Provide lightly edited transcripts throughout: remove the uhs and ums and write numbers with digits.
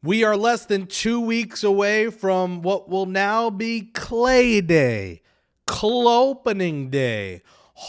We are less than 2 weeks away from what will now be Clay Day, Clopening Day,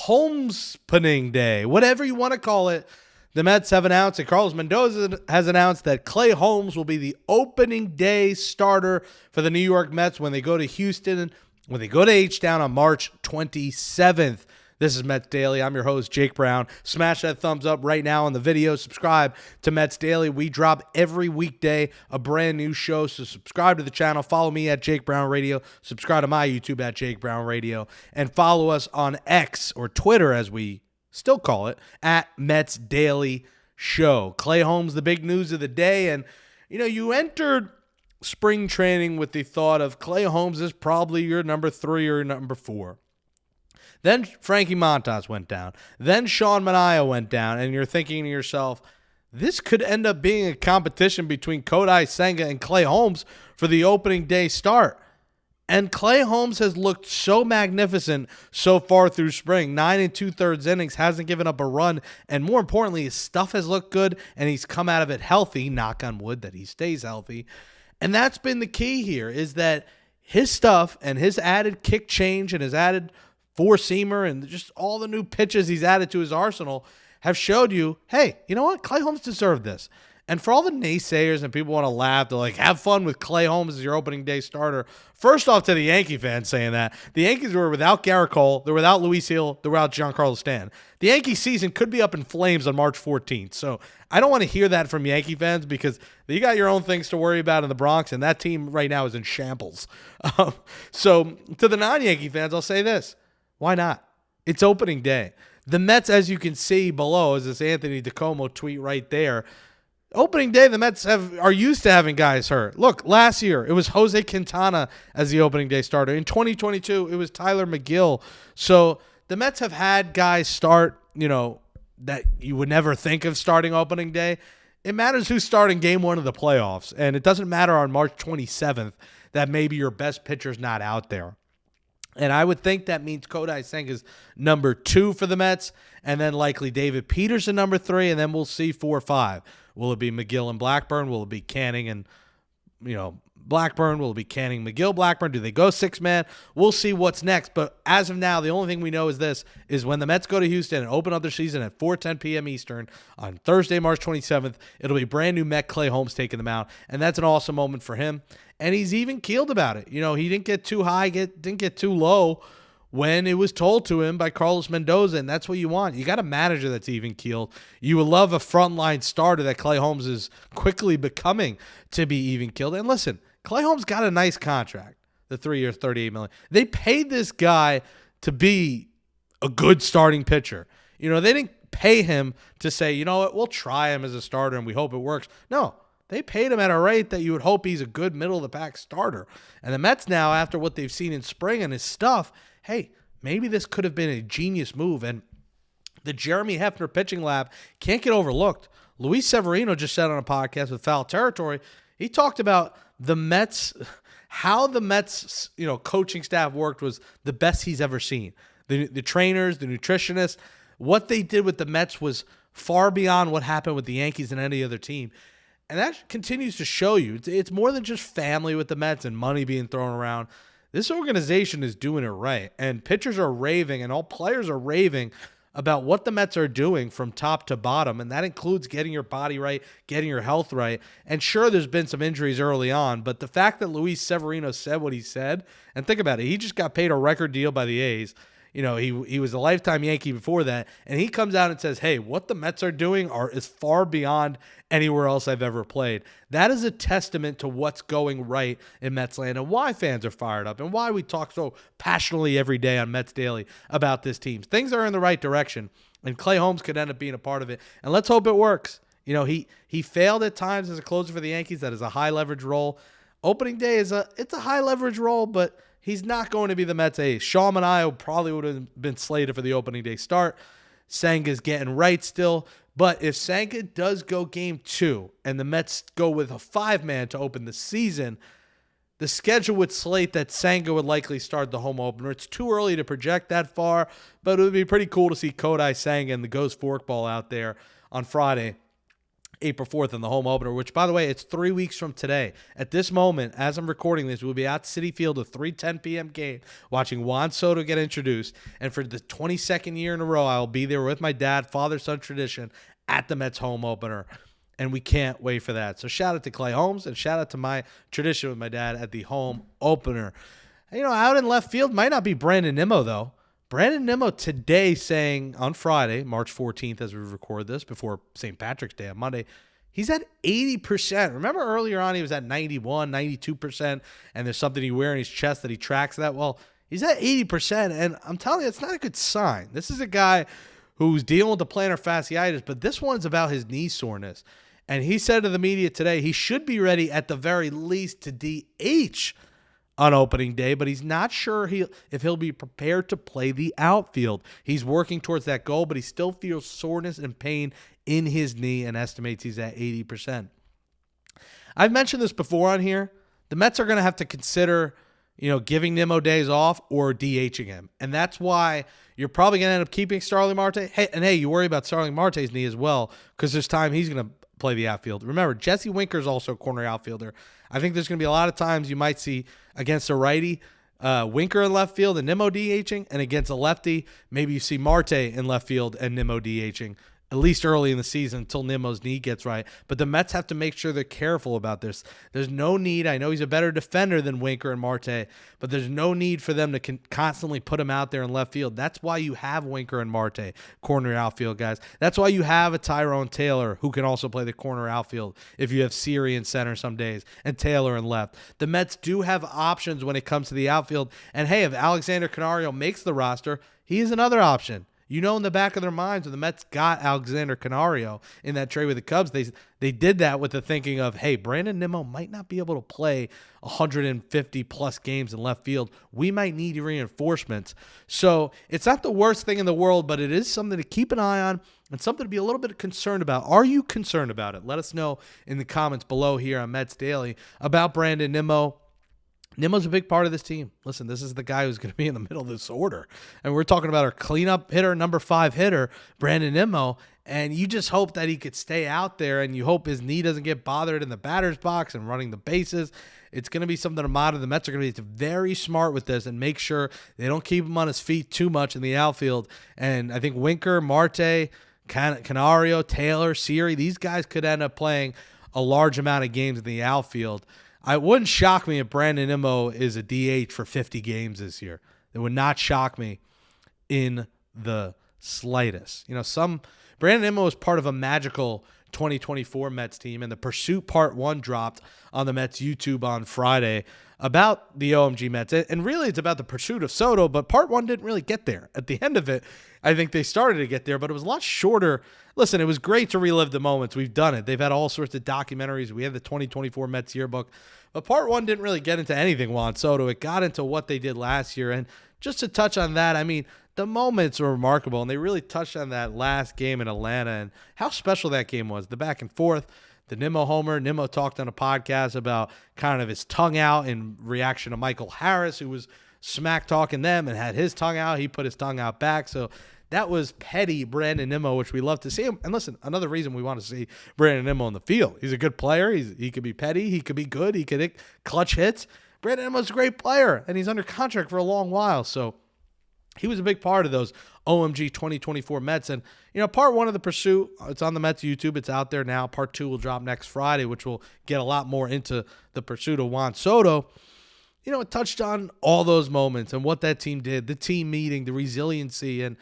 Homespuning Day, whatever you want to call it. The Mets have announced, and Carlos Mendoza has announced, that Clay Holmes will be the opening day starter for the New York Mets when they go to Houston, when they go to H-Town on March 27th. This is Mets Daily. I'm your host, Jake Brown. Smash that thumbs up right now on the video. Subscribe to Mets Daily. We drop every weekday a brand new show, so subscribe to the channel. Follow me at Jake Brown Radio. Subscribe to my YouTube at Jake Brown Radio. And follow us on X, or Twitter as we still call it, at Mets Daily Show. Clay Holmes, the big news of the day. And, you entered spring training with the thought of Clay Holmes is probably your number 3 or number 4. Then Frankie Montas went down. Then Sean Manaea went down. And you're thinking to yourself, this could end up being a competition between Kodai Senga and Clay Holmes for the opening day start. And Clay Holmes has looked so magnificent so far through spring. 9 2/3 innings, hasn't given up a run. And more importantly, his stuff has looked good, and he's come out of it healthy. Knock on wood that he stays healthy. And that's been the key here, is that his stuff and his added kick change and his added four-seamer and just all the new pitches he's added to his arsenal have showed you, hey, you know what? Clay Holmes deserved this. And for all the naysayers and people want to laugh, they're like, have fun with Clay Holmes as your opening day starter. First off, to the Yankee fans saying that, the Yankees were without Garrett Cole, they're without Luis Hill, they're without Giancarlo Stanton. The Yankee season could be up in flames on March 14th. So I don't want to hear that from Yankee fans, because you got your own things to worry about in the Bronx, and that team right now is in shambles. So to the non-Yankee fans, I'll say this. Why not? It's opening day. The Mets, as you can see below, is this Anthony DiComo tweet right there. Opening day, the Mets are used to having guys hurt. Look, last year, it was Jose Quintana as the opening day starter. In 2022, it was Tyler McGill. So the Mets have had guys start, that you would never think of starting opening day. It matters who's starting game 1 of the playoffs. And it doesn't matter on March 27th that maybe your best pitcher's not out there. And I would think that means Kodai Senga's number 2 for the Mets, and then likely David Peterson number 3, and then we'll see 4 or 5. Will it be McGill and Blackburn? Will it be Canning and, Blackburn? Will it be Canning, McGill, Blackburn? Do they go 6-man? We'll see what's next. But as of now, the only thing we know is this, is when the Mets go to Houston and open up their season at 4:10 p.m. Eastern on Thursday, March 27th, it'll be brand new Met Clay Holmes taking them out. And that's an awesome moment for him. And he's even keeled about it. He didn't get too high, didn't get too low when it was told to him by Carlos Mendoza, and that's what you want. You got a manager that's even keeled. You would love a frontline starter that Clay Holmes is quickly becoming to be even keeled. And listen, Clay Holmes got a nice contract, the 3 years, $38 million. They paid this guy to be a good starting pitcher. They didn't pay him to say, you know what, we'll try him as a starter and we hope it works. No. They paid him at a rate that you would hope he's a good middle-of-the-pack starter. And the Mets now, after what they've seen in spring and his stuff, hey, maybe this could have been a genius move. And the Jeremy Hefner pitching lab can't get overlooked. Luis Severino just said on a podcast with Foul Territory, he talked about the Mets, how the Mets, coaching staff worked was the best he's ever seen. The trainers, the nutritionists, what they did with the Mets was far beyond what happened with the Yankees and any other team. And that continues to show you it's more than just family with the Mets and money being thrown around. This organization is doing it right. And pitchers are raving and all players are raving about what the Mets are doing from top to bottom. And that includes getting your body right, getting your health right. And sure, there's been some injuries early on, but the fact that Luis Severino said what he said, and think about it, he just got paid a record deal by the A's. He was a lifetime Yankee before that, and he comes out and says, hey, what the Mets are doing is far beyond anywhere else I've ever played. That is a testament to what's going right in Mets land and why fans are fired up and why we talk so passionately every day on Mets Daily about this team. Things are in the right direction, and Clay Holmes could end up being a part of it, and let's hope it works. He failed at times as a closer for the Yankees. That is a high-leverage role. Opening day it's a high-leverage role, but he's not going to be the Mets ace. Sean Manaea probably would have been slated for the opening day start. Senga's getting right still. But if Senga does go game 2 and the Mets go with a 5-man to open the season, the schedule would slate that Senga would likely start the home opener. It's too early to project that far, but it would be pretty cool to see Kodai Senga and the Ghost Forkball out there on Friday April 4th in the home opener, which, by the way, it's 3 weeks from today. At this moment, as I'm recording this, we'll be at Citi Field, a 3:10 p.m. game, watching Juan Soto get introduced. And for the 22nd year in a row, I'll be there with my dad, father-son tradition, at the Mets home opener. And we can't wait for that. So shout out to Clay Holmes and shout out to my tradition with my dad at the home opener. Out in left field might not be Brandon Nimmo, though. Brandon Nimmo today saying on Friday, March 14th, as we record this, before St. Patrick's Day on Monday, he's at 80%. Remember earlier on he was at 91, 92%, and there's something he wears in his chest that he tracks that. Well, he's at 80%, and I'm telling you, it's not a good sign. This is a guy who's dealing with the plantar fasciitis, but this one's about his knee soreness. And he said to the media today he should be ready at the very least to DH on opening day, but he's not sure if he'll be prepared to play the outfield. He's working towards that goal, but he still feels soreness and pain in his knee and estimates he's at 80%. I've mentioned this before on here. The Mets are going to have to consider, giving Nimmo days off or DHing him. And that's why you're probably going to end up keeping Starling Marte. Hey, you worry about Starling Marte's knee as well, because there's time he's going to play the outfield. Remember, Jesse Winker is also a corner outfielder. I think there's going to be a lot of times you might see against a righty, Winker in left field and Nimmo DHing, and against a lefty, maybe you see Marte in left field and Nimmo DHing, at least early in the season until Nimmo's knee gets right. But the Mets have to make sure they're careful about this. There's no need. I know he's a better defender than Winker and Marte, but there's no need for them to constantly put him out there in left field. That's why you have Winker and Marte, corner outfield guys. That's why you have a Tyrone Taylor who can also play the corner outfield if you have Siri in center some days and Taylor in left. The Mets do have options when it comes to the outfield. And hey, if Alexander Canario makes the roster, he is another option. In the back of their minds, when the Mets got Alexander Canario in that trade with the Cubs, they did that with the thinking of, hey, Brandon Nimmo might not be able to play 150-plus games in left field. We might need reinforcements. So it's not the worst thing in the world, but it is something to keep an eye on and something to be a little bit concerned about. Are you concerned about it? Let us know in the comments below here on Mets Daily about Brandon Nimmo. Nimmo's a big part of this team. Listen, this is the guy who's going to be in the middle of this order. And we're talking about our cleanup hitter, number 5 hitter, Brandon Nimmo. And you just hope that he could stay out there, and you hope his knee doesn't get bothered in the batter's box and running the bases. It's going to be something to monitor. The Mets are going to be very smart with this and make sure they don't keep him on his feet too much in the outfield. And I think Winker, Marte, Canario, Taylor, Siri, these guys could end up playing a large amount of games in the outfield. It wouldn't shock me if Brandon Nimmo is a DH for 50 games this year. It would not shock me in the slightest. Brandon Nimmo is part of a magical 2024 Mets team, and the Pursuit Part 1 dropped on the Mets YouTube on Friday about the OMG Mets. And really, it's about the pursuit of Soto, but Part 1 didn't really get there. At the end of it, I think they started to get there, but it was a lot shorter. Listen, it was great to relive the moments. We've done it. They've had all sorts of documentaries. We had the 2024 Mets yearbook. But Part 1 didn't really get into anything Juan Soto. It got into what they did last year. And just to touch on that, the moments were remarkable, and they really touched on that last game in Atlanta and how special that game was. The back and forth, the Nimmo homer. Nimmo talked on a podcast about kind of his tongue out in reaction to Michael Harris, who was smack talking them and had his tongue out. He put his tongue out back. So that was petty Brandon Nimmo, which we love to see him. And listen, another reason we want to see Brandon Nimmo on the field. He's a good player. He could be petty. He could be good. He could hit clutch hits. Brandon Nimmo's a great player, and he's under contract for a long while. So he was a big part of those OMG 2024 Mets. And, Part 1 of the Pursuit, it's on the Mets YouTube. It's out there now. Part 2 will drop next Friday, which will get a lot more into the pursuit of Juan Soto. It touched on all those moments and what that team did, the team meeting, the resiliency, and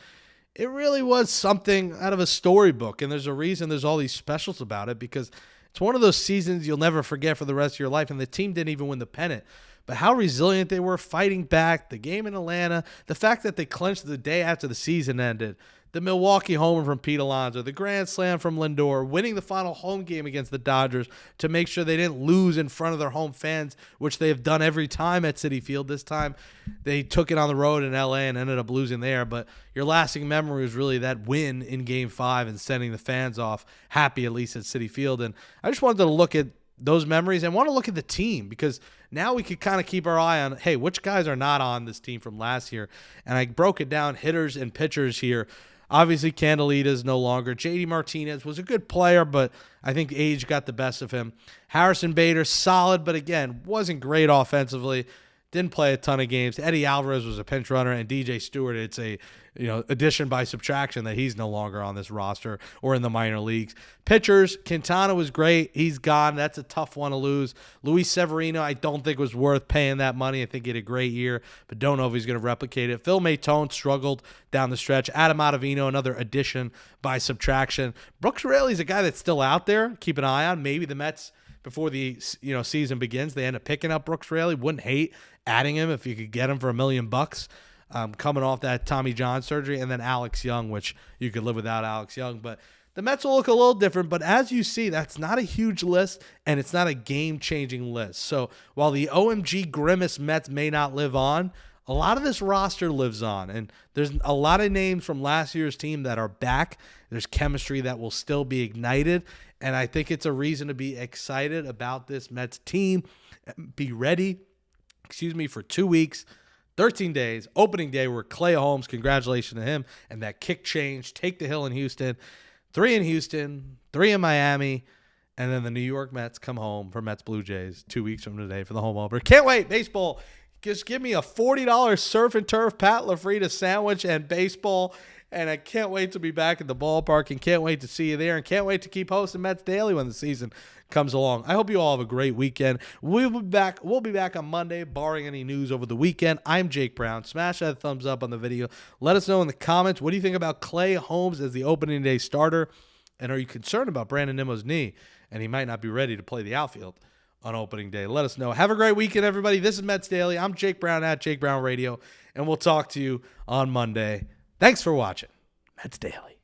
it really was something out of a storybook. And there's a reason there's all these specials about it, because it's one of those seasons you'll never forget for the rest of your life. And the team didn't even win the pennant. But how resilient they were fighting back, the game in Atlanta, the fact that they clinched the day after the season ended, the Milwaukee homer from Pete Alonso, the grand slam from Lindor, winning the final home game against the Dodgers to make sure they didn't lose in front of their home fans, which they have done every time at Citi Field. This time they took it on the road in LA and ended up losing there. But your lasting memory was really that win in Game 5 and sending the fans off happy, at least at Citi Field. And I just wanted to look at those memories and want to look at the team, because now we could kind of keep our eye on, hey, which guys are not on this team from last year. And I broke it down, hitters and pitchers here. Obviously, Candelita's no longer. JD Martinez was a good player, but I think age got the best of him. Harrison Bader, solid, but again, wasn't great offensively. Didn't play a ton of games. Eddie Alvarez was a pinch runner, and DJ Stewart, it's a addition by subtraction that he's no longer on this roster or in the minor leagues. Pitchers, Quintana was great. He's gone. That's a tough one to lose. Luis Severino, I don't think was worth paying that money. I think he had a great year, but don't know if he's going to replicate it. Phil Maton struggled down the stretch. Adam Ottavino, another addition by subtraction. Brooks Raley's a guy that's still out there. Keep an eye on. Maybe the Mets, before the season begins, they end up picking up Brooks Raley. Wouldn't hate adding him if you could get him for $1 million coming off that Tommy John surgery. And then Alex Young, which you could live without Alex Young. But the Mets will look a little different. But as you see, that's not a huge list, and it's not a game-changing list. So while the OMG Grimace Mets may not live on, a lot of this roster lives on. And there's a lot of names from last year's team that are back. There's chemistry that will still be ignited. And I think it's a reason to be excited about this Mets team. Be ready, for 2 weeks, 13 days, opening day where Clay Holmes, congratulations to him, and that kick change, take the hill in Houston. 3 in Houston, 3 in Miami, and then the New York Mets come home for Mets Blue Jays 2 weeks from today for the home opener. Can't wait. Baseball. Just give me a $40 surf and turf Pat LaFrida sandwich and baseball. And I can't wait to be back at the ballpark and can't wait to see you there and can't wait to keep hosting Mets Daily when the season comes along. I hope you all have a great weekend. We'll be back on Monday, barring any news over the weekend. I'm Jake Brown. Smash that thumbs up on the video. Let us know in the comments, what do you think about Clay Holmes as the opening day starter? And are you concerned about Brandon Nimmo's knee? And he might not be ready to play the outfield on opening day. Let us know. Have a great weekend, everybody. This is Mets Daily. I'm Jake Brown at Jake Brown Radio, and we'll talk to you on Monday. Thanks for watching Mets Daily.